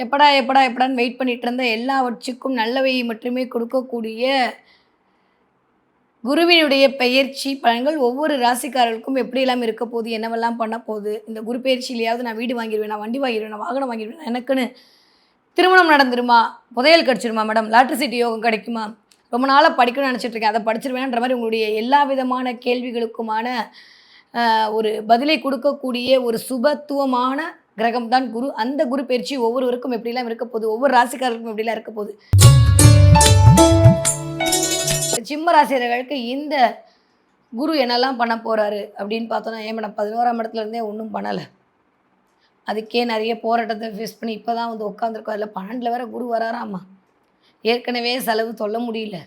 எப்படா எப்படா எப்படான்னு வெயிட் பண்ணிட்டு இருந்த எல்லாவற்றுக்கும் நல்லவை மட்டுமே கொடுக்கக்கூடிய குருவினுடைய பெயர்ச்சி பலன்கள் ஒவ்வொரு ராசிக்காரர்களுக்கும் எப்படியெல்லாம் இருக்க போகுது, என்னவெல்லாம் பண்ண போகுது, இந்த குரு பெயர்ச்சியிலையாவது நான் வீடு வாங்கிடுவேன், நான் வண்டி வாங்கிடுவேன், நான் வாகனம் வாங்கிடுவேன், எனக்குன்னு திருமணம் நடந்துருமா, புதையல் கிடச்சிருமா மேடம், லாட்ரி சீட்டு யோகம் கிடைக்குமா, ரொம்ப நாளாக படிக்கணும்னு நினச்சிட்டு இருக்கேன், அதை படிச்சிருவேன்ற மாதிரி உங்களுடைய எல்லா விதமான கேள்விகளுக்குமான ஒரு பதிலை கொடுக்கக்கூடிய ஒரு சுபத்துவமான கிரகம் தான் குரு. அந்த குரு பயிற்சி ஒவ்வொருவருக்கும் எப்படிலாம் இருக்க போகுது, ஒவ்வொரு ராசிக்காரருக்கும் எப்படிலாம் இருக்க போகுது. சிம்ம ராசியர்களுக்கு இந்த குரு என்னெல்லாம் பண்ண போறாரு அப்படின்னு பார்த்தோன்னா, ஏன் மேடம் 11ஆம் இடத்துல இருந்தே ஒன்றும் பண்ணலை, அதுக்கே நிறைய போராட்டத்தை ஃபேஸ் பண்ணி இப்போ தான் வந்து உட்காந்துருக்கோம், அதில் 12ல் வேற குரு வராராம்மா, ஏற்கனவே செலவு சொல்ல முடியல,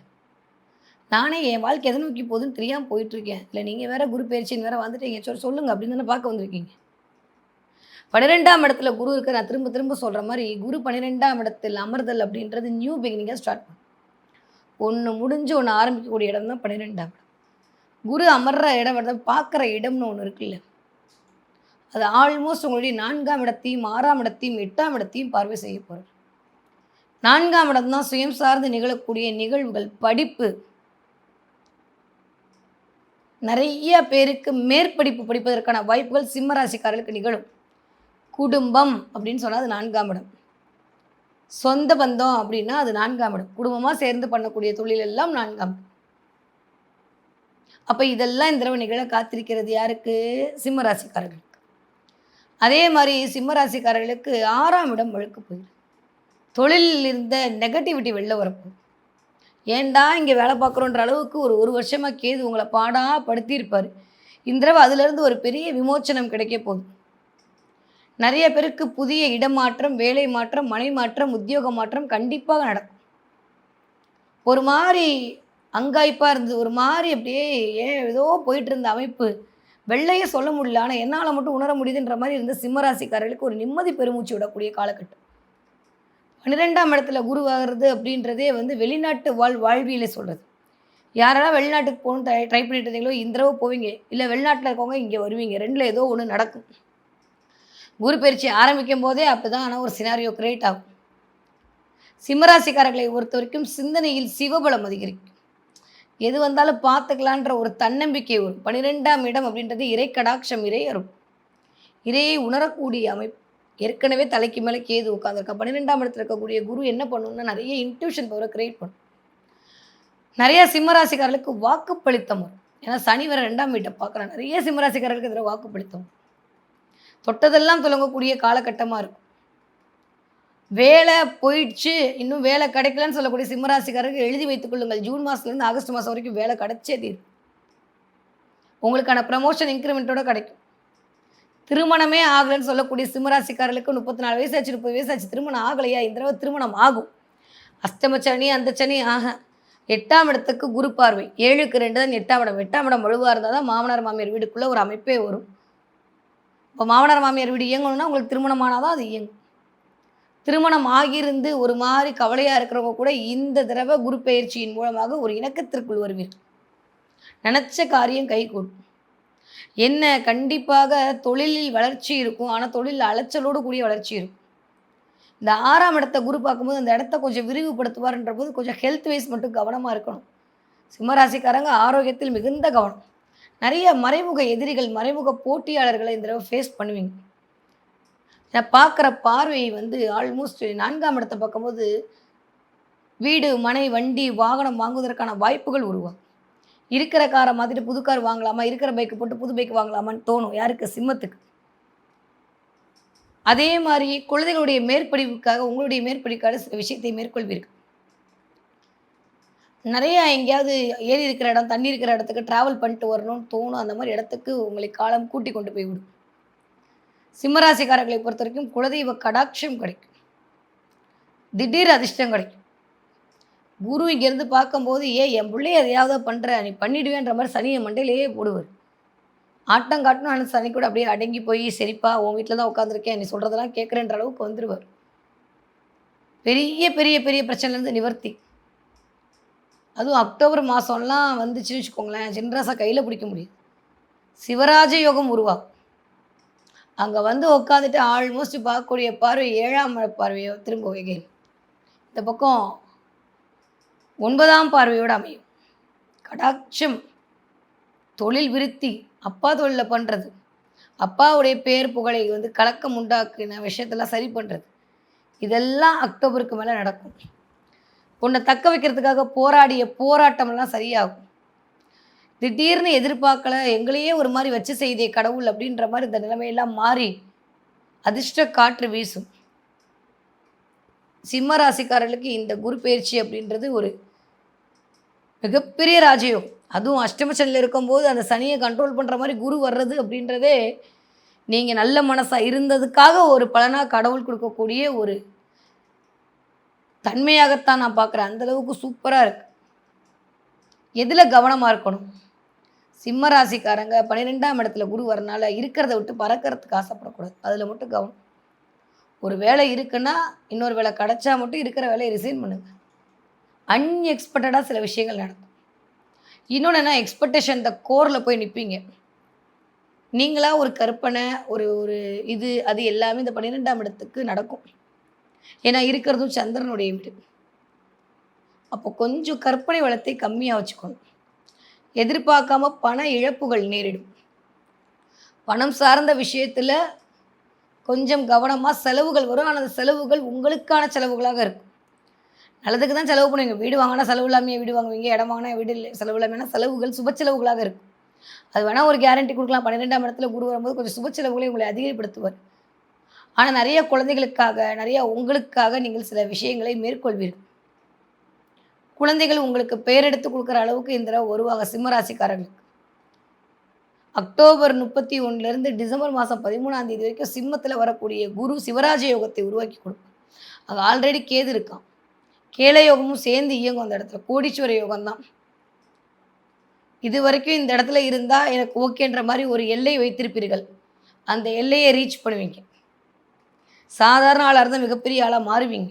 நானே என் வாழ்க்கை எதை நோக்கி போகுதுன்னு தெரியாமல் போயிட்டுருக்கேன், இல்லை நீங்கள் வேற குரு பயிற்சின்னு வேற வந்துட்டீங்க, சரி சொல்லுங்கள் அப்படின்னு தானே பார்க்க வந்திருக்கீங்க. 12ஆம் இடத்துல குரு இருக்க, நான் திரும்ப திரும்ப சொல்கிற மாதிரி குரு 12ஆம் இடத்தில் அமர்தல் அப்படின்றது நியூ பிகினிங்காக ஸ்டார்ட் பண்ணும். ஒன்று முடிஞ்சு ஒன்று ஆரம்பிக்கக்கூடிய இடம் தான் 12ஆம் இடம். குரு அமர்ற இடம் வந்து பார்க்குற இடம்னு ஒன்று இருக்குல்ல, அது ஆல்மோஸ்ட் உங்களுடைய 4ஆம் இடத்தையும் 6ஆம் இடத்தையும் 8ஆம் இடத்தையும் பார்வை செய்ய போகிறார். 4ஆம் இடம் தான் சுயம் சார்ந்து நிகழக்கூடிய நிகழ்வுகள், படிப்பு, நிறைய பேருக்கு மேற்படிப்பு படிப்பதற்கான வாய்ப்புகள் சிம்மராசிக்காரர்களுக்கு நிகழும். குடும்பம் அப்படின்னு சொன்னால் அது 4ஆம் இடம். சொந்த பந்தம் அப்படின்னா அது 4ஆம் இடம். குடும்பமாக சேர்ந்து பண்ணக்கூடிய தொழில் எல்லாம் 4ஆம் இடம். அப்போ இதெல்லாம் இந்த தடவை நிகழ காத்திருக்கிறது யாருக்கு? சிம்மராசிக்காரர்களுக்கு. அதே மாதிரி சிம்மராசிக்காரர்களுக்கு 6ஆம் இடம் வழுக்க போயிடும். தொழிலில் இருந்த நெகட்டிவிட்டி வெளில வரப்போகுது. ஏன்டா இங்கே வேலை பார்க்குறோன்ற அளவுக்கு ஒரு வருஷமாக கேது உங்களை பாடாக படுத்தியிருப்பார். இந்த தடவை அதுலேருந்து ஒரு பெரிய விமோச்சனம் கிடைக்க போகுது. நிறைய பேருக்கு புதிய இடமாற்றம், வேலை மாற்றம், மனை மாற்றம், உத்தியோக மாற்றம் கண்டிப்பாக நடக்கும். ஒரு மாதிரி அங்காய்ப்பாக இருந்தது, ஒரு மாதிரி அப்படியே ஏதோ போயிட்டு இருந்த அமைப்பு, வெள்ளையே சொல்ல முடியல, ஆனால் என்னால் மட்டும் உணர முடியுதுன்ற மாதிரி இருந்த சிம்மராசிக்காரர்களுக்கு ஒரு நிம்மதி பெருமூச்சு விடக்கூடிய காலகட்டம். 12ஆம் இடத்துல குரு ஆகிறது அப்படின்றதே வந்து வெளிநாட்டு வாழ்வியலை சொல்கிறது. யாரெல்லாம் வெளிநாட்டுக்கு போகணும்னு ட்ரை பண்ணிட்டு இருந்தீங்களோ இந்த தடவை போவீங்க, இல்லை வெளிநாட்டில் இருக்கவங்க இங்கே வருவீங்க, ரெண்டில் ஏதோ ஒன்று நடக்கும். குரு பயிற்சி ஆரம்பிக்கும் போதே அப்படி தான், ஆனால் ஒரு சினாரியோ கிரியேட் ஆகும். சிம்மராசிக்காரர்களை பொறுத்த வரைக்கும் சிந்தனையில் சிவபலம் அதிகரிக்கும். எது வந்தாலும் பார்த்துக்கலான்ற ஒரு தன்னம்பிக்கை வரும். 12ஆம் இடம் அப்படின்றது இறை கடாட்சம், இறை அருள், இறையை உணரக்கூடிய அமைப்பு. ஏற்கனவே தலைக்கு மேலே கேது உட்காந்துருக்கா. 12ஆம் இடத்துல இருக்கக்கூடிய குரு என்ன பண்ணணும்னா நிறைய இன்ட்யூஷன் பவரை கிரியேட் பண்ணும். நிறைய சிம்மராசிக்காரர்களுக்கு வாக்குப்பளித்தம் வரும். ஏன்னா சனி வேற 2ஆம் வீட்டை பார்க்குறாங்க. நிறைய சிம்மராசிக்காரர்களுக்கு இதில் வாக்குப்பளித்தம் தொட்டதெல்லாம் தொடங்கக்கூடிய காலகட்டமாக இருக்கும். வேலை போயிடுச்சு, இன்னும் வேலை கிடைக்கலன்னு சொல்லக்கூடிய சிம்மராசிக்காரர்கள் எழுதி வைத்துக் கொள்ளுங்கள், ஜூன் மாதத்துலேருந்து ஆகஸ்ட் மாதம் வரைக்கும் வேலை கிடைச்சே தீரும். உங்களுக்கான ப்ரமோஷன் இன்க்ரிமெண்ட்டோட கிடைக்கும். திருமணமே ஆகலைன்னு சொல்லக்கூடிய சிம்மராசிக்காரர்களுக்கு 34 வயசாச்சு, 30 வயசாச்சு, திருமணம் ஆகலையா, இந்த தடவை திருமணம் ஆகும். அஷ்டம சனி, அந்த சனி 8ஆம் இடத்துக்கு குரு பார்வை, 7க்கு 2 தான் 8ஆம் இடம். 8ஆம் இடம் வலுவாக இருந்தால் தான் மாமனார் மாமியார் வீடுக்குள்ளே ஒரு அமைப்பே வரும். இப்போ மாமனார் மாமியார் வீடு இயங்கணும்னா உங்களுக்கு திருமணம் ஆனால் தான் அது இயங்கும். திருமணம் ஆகியிருந்து ஒரு மாதிரி கவலையாக இருக்கிறவங்க கூட இந்த தடவை குரு பயிற்சியின் மூலமாக ஒரு இணக்கத்திற்குள் வருவீர்கள். நினச்ச காரியம் கைகூடும். என்ன, கண்டிப்பாக தொழிலில் வளர்ச்சி இருக்கும், ஆனால் தொழில் அலைச்சலோடு கூடிய வளர்ச்சி இருக்கும். இந்த 6ஆம் இடத்தை குரு பார்க்கும்போது அந்த இடத்த கொஞ்சம் விரிவுபடுத்துவார்ன்ற போது கொஞ்சம் ஹெல்த் வைஸ் மட்டும் கவனமாக இருக்கணும். சிம்மராசிக்காரங்க ஆரோக்கியத்தில் மிகுந்த கவனம். நிறைய மறைமுக எதிரிகள், மறைமுக போட்டியாளர்களை இந்த தடவை ஃபேஸ் பண்ணுவீங்க. நான் பார்க்குற பார்வை வந்து ஆல்மோஸ்ட் 4ஆம் இடத்தை பார்க்கும்போது வீடு, மனை, வண்டி, வாகனம் வாங்குவதற்கான வாய்ப்புகள் உருவாகும். இருக்கிற காரை மாற்றிட்டு புது கார் வாங்கலாமா, இருக்கிற பைக்கு போட்டு புது பைக் வாங்கலாமான்னு தோணும் யாருக்கு? சிம்மத்துக்கு. அதே மாதிரி குழந்தைகளுடைய மேற்படிப்புக்காக, உங்களுடைய மேற்படிப்புக்காக சில விஷயத்தை மேற்கொள்வீர்கள். நிறையா எங்கேயாவது ஏரி இருக்கிற இடம், தண்ணி இருக்கிற இடத்துக்கு ட்ராவல் பண்ணிட்டு வரணும்னு தோணும். அந்த மாதிரி இடத்துக்கு உங்களை காலம் கூட்டி கொண்டு போய் விடும். சிம்மராசிக்காரர்களை பொறுத்த வரைக்கும் குலதெய்வ கடாட்சம் கிடைக்கும். திடீர் அதிர்ஷ்டம் கிடைக்கும். குரு இங்கேருந்து பார்க்கும்போது என் பிள்ளைய எதையாவது பண்ணுற, நீ பண்ணிடுவேன்ற மாதிரி சனியை மண்டையிலேயே போடுவார். ஆட்டம் காட்டணும், ஆனால் சனி கூட அப்படியே அடங்கி போய் சரிப்பா உன் வீட்டில் தான் உட்காந்துருக்கேன், நீ சொல்கிறதெல்லாம் கேட்குறேன்ற அளவுக்கு வந்துடுவார். பெரிய பெரிய பெரிய பிரச்சனைலேருந்து நிவர்த்தி. அதுவும் அக்டோபர் மாதம்லாம் வந்துச்சுன்னு வச்சுக்கோங்களேன், சின்ராசா கையில் பிடிக்க முடியும். சிவராஜ யோகம் உருவாகும். அங்கே வந்து உட்காந்துட்டு ஆல்மோஸ்ட் பார்க்கக்கூடிய பார்வை 7ஆம் பார்வையோ திரும்ப வைகை. இந்த பக்கம் 9ஆம் பார்வையோடு அமையும். கடாட்சம், தொழில் விருத்தி, அப்பா தொழிலில் பண்ணுறது, அப்பாவுடைய பேர் புகழை வந்து கலக்கம் உண்டாக்குன விஷயத்தெல்லாம் சரி பண்ணுறது, இதெல்லாம் அக்டோபருக்கு மேலே நடக்கும். உன்னை தக்க வைக்கிறதுக்காக போராடிய போராட்டமெல்லாம் சரியாகும். திடீர்னு எதிர்பார்க்கல, எங்களையே ஒரு மாதிரி வச்சு செய்தே கடவுள் அப்படின்ற மாதிரி இந்த நிலைமையெல்லாம் மாறி அதிர்ஷ்ட காற்று வீசும். சிம்ம ராசிக்காரர்களுக்கு இந்த குரு பயிற்சி அப்படின்றது ஒரு மிகப்பெரிய ராஜயோகம். அதுவும் அஷ்டமச்சனில் இருக்கும்போது அந்த சனியை கண்ட்ரோல் பண்ணுற மாதிரி குரு வர்றது அப்படின்றதே நீங்கள் நல்ல மனசாக இருந்ததுக்காக ஒரு பலனாக கடவுள் கொடுக்கக்கூடிய ஒரு தன்மையாகத்தான் நான் பார்க்குறேன். அந்தளவுக்கு சூப்பராக இருக்குது. எதில் கவனமாக இருக்கணும்? சிம்ம ராசிக்காரங்க 12ஆம் இடத்துல குரு வரனால இருக்கிறத விட்டு பறக்கிறதுக்கு ஆசைப்படக்கூடாது. அதில் மட்டும் கவனம். ஒரு வேலை இருக்குன்னா இன்னொரு வேலை கிடச்சா மட்டும் இருக்கிற வேலையை ரிசைன் பண்ணுங்கள். அன்எக்ஸ்பெக்டடாக சில விஷயங்கள் நடக்கும். இன்னொன்று என்ன, எக்ஸ்பெக்டேஷன் இந்த கோரில் போய் நிற்பீங்க. நீங்களாக ஒரு கற்பனை, ஒரு ஒரு இது அது எல்லாமே இந்த 12ஆம் இடத்துக்கு நடக்கும். ஏன்னா இருக்கிறதும் சந்திரனுடைய வீடு. அப்போ கொஞ்சம் கற்பனை வளத்தை கம்மியாக வச்சுக்கணும். எதிர்பார்க்காம பண இழப்புகள் நேரிடும். பணம் சார்ந்த விஷயத்தில் கொஞ்சம் கவனமாக செலவுகள் வரும். ஆனால் அந்த செலவுகள் உங்களுக்கான செலவுகளாக இருக்கும். நல்லதுக்கு தான் செலவு பண்ணுவீங்க. வீடு வாங்கினா செலவு இல்லாமையே வீடு வாங்குவீங்க, இடம் வாங்கினா வீடு செலவு இல்லாமல் செலவுகள் சுப செலவுகளாக இருக்கும். அது வேணால் ஒரு கேரண்டி கொடுக்கலாம். 12ஆம் இடத்துல குரு வரும்போது கொஞ்சம் சுப செலவுகளை உங்களை அதிகப்படுத்துவார். ஆனால் நிறைய குழந்தைகளுக்காக, நிறைய உங்களுக்காக நீங்கள் சில விஷயங்களை மேற்கொள்வீர்கள். குழந்தைகள் உங்களுக்கு பெயரெடுத்து கொடுக்குற அளவுக்கு இந்த தடவை வருவாங்க சிம்மராசிக்காரர்களுக்கு. அக்டோபர் 31 டிசம்பர் மாதம் 13ஆம் தேதி வரைக்கும் சிம்மத்தில் வரக்கூடிய குரு சிவராஜ யோகத்தை உருவாக்கி கொடுக்கும். அங்கே ஆல்ரெடி கேது இருக்கான். கேள யோகமும் சேர்ந்து இயங்கும். அந்த இடத்துல கோடீஸ்வர யோகம் தான். இது வரைக்கும் இந்த இடத்துல இருந்தால் எனக்கு ஓகேன்ற மாதிரி ஒரு எல்லை வைத்திருப்பீர்கள். அந்த எல்லையை ரீச் பண்ணுவீங்க. சாதாரண ஆளாக இருந்தால் மிகப்பெரிய ஆளாக மாறுவீங்க.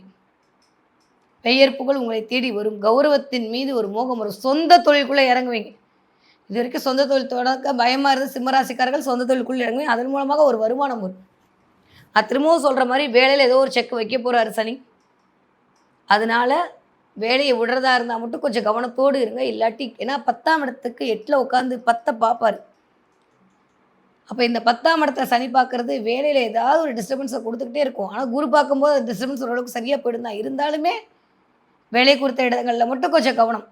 பெயர் புகழ் உங்களை தேடி வரும். கௌரவத்தின் மீது ஒரு மோகம் வரும். சொந்த தொழிலுக்குள்ளே இறங்குவீங்க. இது வரைக்கும் சொந்த தொழில் தொடக்க பயமாக இருந்த சிம்மராசிக்காரர்கள் சொந்த தொழிலுக்குள்ளே இறங்குவீங்க. அதன் மூலமாக ஒரு வருமானம் வரும். அது திரும்பவும் சொல்கிற மாதிரி வேலையில் ஏதோ ஒரு செக் வைக்க போகிறாரு சனி. அதனால் வேலையை விடுறதா இருந்தால் மட்டும் கொஞ்சம் கவனத்தோடு இருங்க. இல்லாட்டி ஏன்னா 10ஆம் இடத்துக்கு 8ல் உட்காந்து 10 பார்ப்பார். அப்போ இந்த 10ஆம் இடத்துல சனி பார்க்குறது வேலையில் ஏதாவது ஒரு டிஸ்டர்பன்ஸை கொடுத்துக்கிட்டே இருக்கும். ஆனால் குரு பார்க்கும்போது அந்த டிஸ்டர்பன்ஸ் ஓரளவுக்கு சரியாக போயிடும் தான். இருந்தாலுமே வேலை கொடுத்த இடங்களில் மட்டும் கொஞ்சம் கவனம்.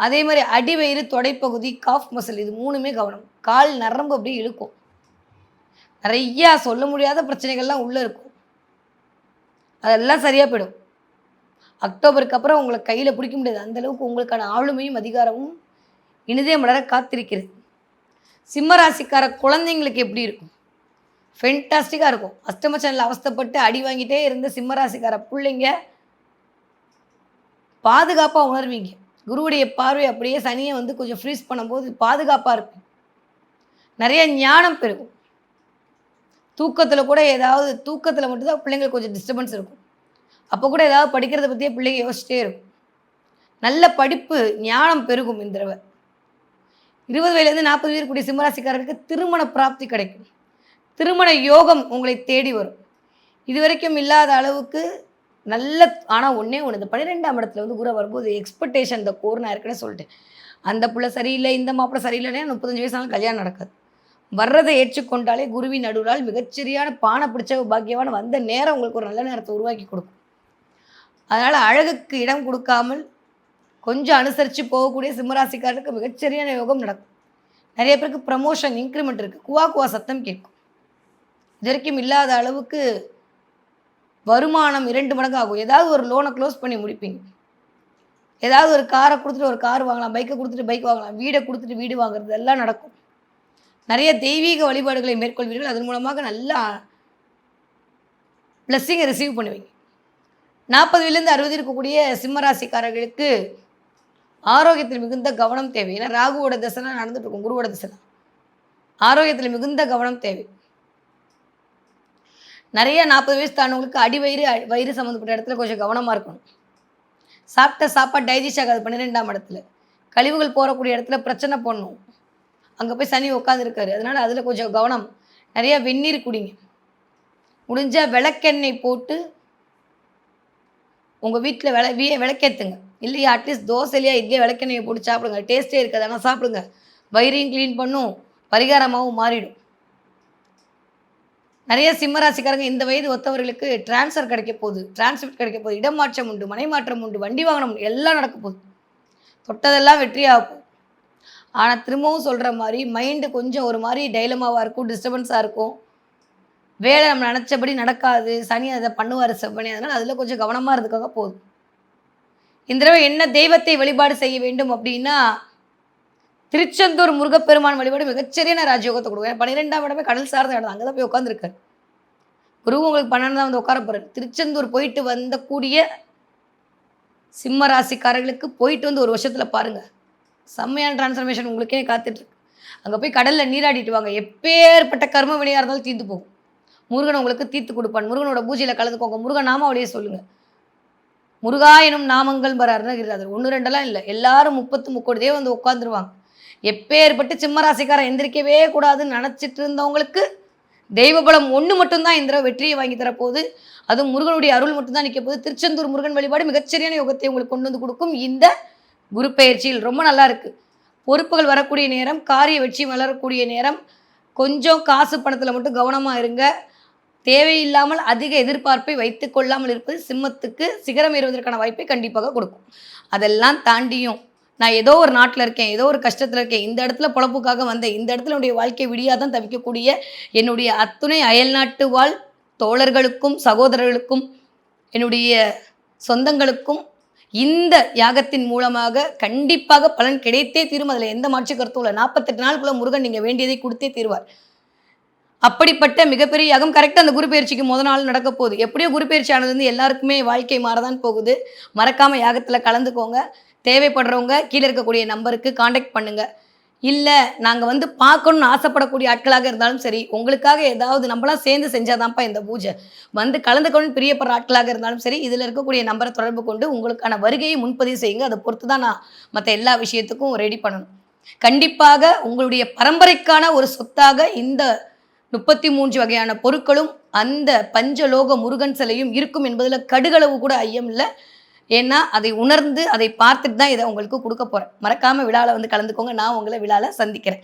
அதே மாதிரி அடிவயிறு, தொடைப்பகுதி, காஃப் மசில் இது 3மே கவனம். கால் நரம்பு அப்படியே இழுக்கும். நிறையா சொல்ல முடியாத பிரச்சனைகள்லாம் உள்ளே இருக்கும். அதெல்லாம் சரியாக போயிடும். அக்டோபருக்கு அப்புறம் உங்களை கையில் பிடிக்க முடியாது. அந்தளவுக்கு உங்களுக்கான ஆளுமையும் அதிகாரமும் இனிதே மலர காத்திருக்கிறது. சிம்மராசிக்கார குழந்தைங்களுக்கு எப்படி இருக்கும்? ஃபென்டாஸ்டிக்காக இருக்கும். அஷ்டமச்சனில் அவஸ்தைப்பட்டு அடி வாங்கிட்டே இருந்த சிம்மராசிக்கார பிள்ளைங்க பாதுகாப்பாக உணர்வீங்க. குருவுடைய பார்வை அப்படியே சனியை வந்து கொஞ்சம் ஃப்ரீஸ் பண்ணும்போது பாதுகாப்பாக இருக்கும். நிறைய ஞானம் பெருகும். தூக்கத்தில் கூட ஏதாவது தூக்கத்தில் மட்டும்தான் பிள்ளைங்களுக்கு கொஞ்சம் டிஸ்டர்பன்ஸ் இருக்கும். அப்போ கூட ஏதாவது படிக்கிறத பற்றியே பிள்ளைங்க யோசிச்சிட்டே இருக்கும். நல்ல படிப்பு ஞானம் பெருகும். இந்த தடவை 20 வயதுலேருந்து 40 வயது கூடிய சிம்மராசிக்காரர்களுக்கு திருமண பிராப்தி கிடைக்கும். திருமண யோகம் உங்களை தேடி வரும். இதுவரைக்கும் இல்லாத அளவுக்கு நல்ல. ஆனால் ஒன்றே ஒன்று, இந்த 12ஆம் இடத்துல வந்து குரு வரும்போது எக்ஸ்பெக்டேஷன் இந்த கோர் நான் ஏற்கனவே சொல்லிட்டேன். அந்த பிள்ளை சரியில்லை, இந்த மாப்பிள்ளை சரியில்லைன்னா 35 வயசானாலும் கல்யாணம் நடக்காது. வர்றதை ஏற்றுக்கொண்டாலே குருவின் நடுவிலால் மிகச்சரியான பானை பிடிச்ச பாக்கியமான வந்த நேரம் உங்களுக்கு ஒரு நல்ல நேரத்தை உருவாக்கி கொடுக்கும். அதனால் அழகுக்கு இடம் கொடுக்காமல் கொஞ்சம் அனுசரித்து போகக்கூடிய சிம்மராசிக்காரருக்கு மிகச்சரியான யோகம் நடக்கும். நிறைய பேருக்கு ப்ரமோஷன், இன்க்ரிமெண்ட் இருக்குது. குவா குவா சத்தம் கேட்கும். இது வரைக்கும் இல்லாத அளவுக்கு வருமானம் 2 மடங்கு ஆகும். ஏதாவது ஒரு லோனை க்ளோஸ் பண்ணி முடிப்பீங்க. ஏதாவது ஒரு காரை கொடுத்துட்டு ஒரு கார் வாங்கலாம், பைக்கை கொடுத்துட்டு பைக் வாங்கலாம், வீடை கொடுத்துட்டு வீடு வாங்குறது எல்லாம் நடக்கும். நிறைய தெய்வீக வழிபாடுகளை மேற்கொள்வீர்கள். அதன் மூலமாக நல்லா பிளஸ்ஸிங்கை ரிசீவ் பண்ணுவீங்க. 40 வயதுலேருந்து 60 இருக்கக்கூடிய சிம்மராசிக்காரர்களுக்கு ஆரோக்கியத்தில் மிகுந்த கவனம் தேவை. ஏன்னா ராகுவோட திசைலாம் நடந்துட்டு இருக்கும், குருவோட திசைலாம். ஆரோக்கியத்தில் மிகுந்த கவனம் தேவை. நிறைய 40 வயசு தாண்டவங்களுக்கு அடிவயிறு வயிறு சம்மந்தப்பட்ட இடத்துல கொஞ்சம் கவனமாக இருக்கணும். சாப்பிட்ட சாப்பாடு டைஜஸ்ட் ஆகாது 12ஆம் இடத்துல. கழிவுகள் போகக்கூடிய இடத்துல பிரச்சனை பண்ணும். அங்கே போய் சனி உட்காந்துருக்காரு. அதனால் அதில் கொஞ்சம் கவனம். நிறையா வெந்நீர் குடிங்க. முடிஞ்சால் விளக்கெண்ணெய் போட்டு உங்கள் வீட்டில் விளக்கேற்றுங்க. இல்லையா அட்லீஸ்ட் தோசைலையா இட்லியா விளக்கெண்ணெயை போட்டு சாப்பிடுங்க. டேஸ்ட்டே இருக்காது, ஆனால் சாப்பிடுங்க. வயிறையும் க்ளீன் பண்ணும், பரிகாரமாகவும் மாறிடும். நிறைய சிம்மராசிக்காரங்க இந்த வயது ஒத்தவர்களுக்கு டிரான்ஸ்ஃபர் கிடைக்க போகுது, டிரான்ஸ்ஃபர் கிடைக்க போகுது, இடமாற்றம் உண்டு, மனை மாற்றம் உண்டு, வண்டி வாகனம் உண்டு, எல்லாம் நடக்க போகுது. தொட்டதெல்லாம் வெற்றியாக போகுது. ஆனால் திரும்பவும் சொல்கிற மாதிரி மைண்டு கொஞ்சம் ஒரு மாதிரி டைலமாவாக இருக்கும், டிஸ்டர்பன்ஸாக இருக்கும். வேலை நம்ம நினச்சபடி நடக்காது, சனி அதை பண்ணுவார் செவ்வனி, அதனால் அதில் கொஞ்சம் கவனமாக இருந்துக்காக போதும். இந்த தடவை என்ன தெய்வத்தை வழிபாடு செய்ய வேண்டும் அப்படின்னா, திருச்செந்தூர் முருகப்பெருமான் வழிபாடு மிகச்சரியான ராஜயோகத்தை கொடுக்கும். 12ஆம் இடமே கடல் சார்ந்த இடம், அங்கே தான் போய் உட்காந்துருக்காரு குரு. உங்களுக்கு 12 வந்து உட்கார போகிறார். திருச்செந்தூர் போயிட்டு வந்த கூடிய சிம்ம ராசிக்காரர்களுக்கு போயிட்டு வந்து ஒரு வருஷத்தில் பாருங்கள், செம்மையான டிரான்ஸ்ஃபர்மேஷன் உங்களுக்கே காத்துட்ருக்கு. அங்கே போய் கடலில் நீராடிட்டு வாங்க. எப்பேற்பட்ட கர்ம வினையாக இருந்தாலும் தீர்த்து போகும். முருகன் உங்களுக்கு தீர்த்து கொடுப்பான். முருகனோட பூஜையில் கலந்துக்கோங்க. முருகன் நாமாவளியே சொல்லுங்கள். முருகா எனும் நாமங்கள் வர அருணகிரிநாதர் 1 2 இல்லை, எல்லாரும் 30 முக்கோடி தேவ வந்து உட்காந்துருவாங்க. எப்பேற்பட்டு சிம்மராசிக்காரன் எந்திரிக்கவே கூடாதுன்னு நினச்சிட்டு இருந்தவங்களுக்கு தெய்வ பலம் ஒன்று மட்டும்தான் இந்த வெற்றியை வாங்கி தரப்போகுது. அதுவும் முருகனுடைய அருள் மட்டும்தான் நிற்க போகுது. திருச்செந்தூர் முருகன் வழிபாடு மிகச்சரியான யோகத்தை உங்களுக்கு கொண்டு வந்து கொடுக்கும். இந்த குரு பெயர்ச்சியில் ரொம்ப நல்லா இருக்குது. பொறுப்புகள் வரக்கூடிய நேரம், காரிய வெற்றி வளரக்கூடிய நேரம். கொஞ்சம் காசு பணத்தில் மட்டும் கவனமாக இருங்க. தேவையில்லாமல் அதிக எதிர்பார்ப்பை வைத்து கொள்ளாமல் இருப்பது சிம்மத்துக்கு சிகரம் ஏறுவதற்கான வாய்ப்பை கண்டிப்பாக கொடுக்கும். அதெல்லாம் தாண்டியும் நான் ஏதோ ஒரு நாட்டில் இருக்கேன், ஏதோ ஒரு கஷ்டத்தில் இருக்கேன், இந்த இடத்துல பொழப்புக்காக வந்தேன், இந்த இடத்துல என்னுடைய வாழ்க்கை விடியாதான் தவிக்கக்கூடிய என்னுடைய அத்துணை அயல்நாட்டு வாழ் தோழர்களுக்கும் சகோதரர்களுக்கும் என்னுடைய சொந்தங்களுக்கும் இந்த யாகத்தின் மூலமாக கண்டிப்பாக பலன் கிடைத்தே தீரும். அதில் எந்த மாற்று கருத்தும் இல்லை. 48 நாளுக்குள்ள முருகன் நீங்கள் வேண்டியதை கொடுத்தே தீர்வார். அப்படிப்பட்ட மிகப்பெரிய யாகம் கரெக்டாக அந்த குரு பயிற்சிக்கு முதல் நாள் நடக்க போகுது. எப்படியோ குரு பயிற்சி ஆனது எல்லாருக்குமே வாழ்க்கை மாறதான் போகுது. மறக்காமல் யாகத்தில் கலந்துக்கோங்க. தேவைப்படுறவங்க கீழே இருக்கக்கூடிய நம்பருக்கு காண்டாக்ட் பண்ணுங்கள். இல்லை நாங்கள் வந்து பார்க்கணுன்னு ஆசைப்படக்கூடிய ஆட்களாக இருந்தாலும் சரி, உங்களுக்காக ஏதாவது நம்மளாம் சேர்ந்து செஞ்சாதான்ப்பா இந்த பூஜை, வந்து கலந்துக்கணும்னு பிரியப்படுற ஆட்களாக இருந்தாலும் சரி, இதில் இருக்கக்கூடிய நம்பரை தொடர்பு கொண்டு உங்களுக்கான வருகையை முன்பதிவு செய்யுங்க. அதை பொறுத்து தான் நான் மற்ற எல்லா விஷயத்துக்கும் ரெடி பண்ணணும். கண்டிப்பாக உங்களுடைய பரம்பரைக்கான ஒரு சொத்தாக இந்த 33 வகையான பொருட்களும் அந்த பஞ்சலோக முருகன் சிலையும் இருக்கும் என்பதில் கடுகளவு கூட ஐயம் இல்லை. ஏன்னா அதை உணர்ந்து அதை பார்த்துட்டு தான் இதை உங்களுக்கு கொடுக்க போகிறேன். மறக்காமல் விழாவில் வந்து கலந்துக்கோங்க. நான் உங்களை விழாவில் சந்திக்கிறேன்.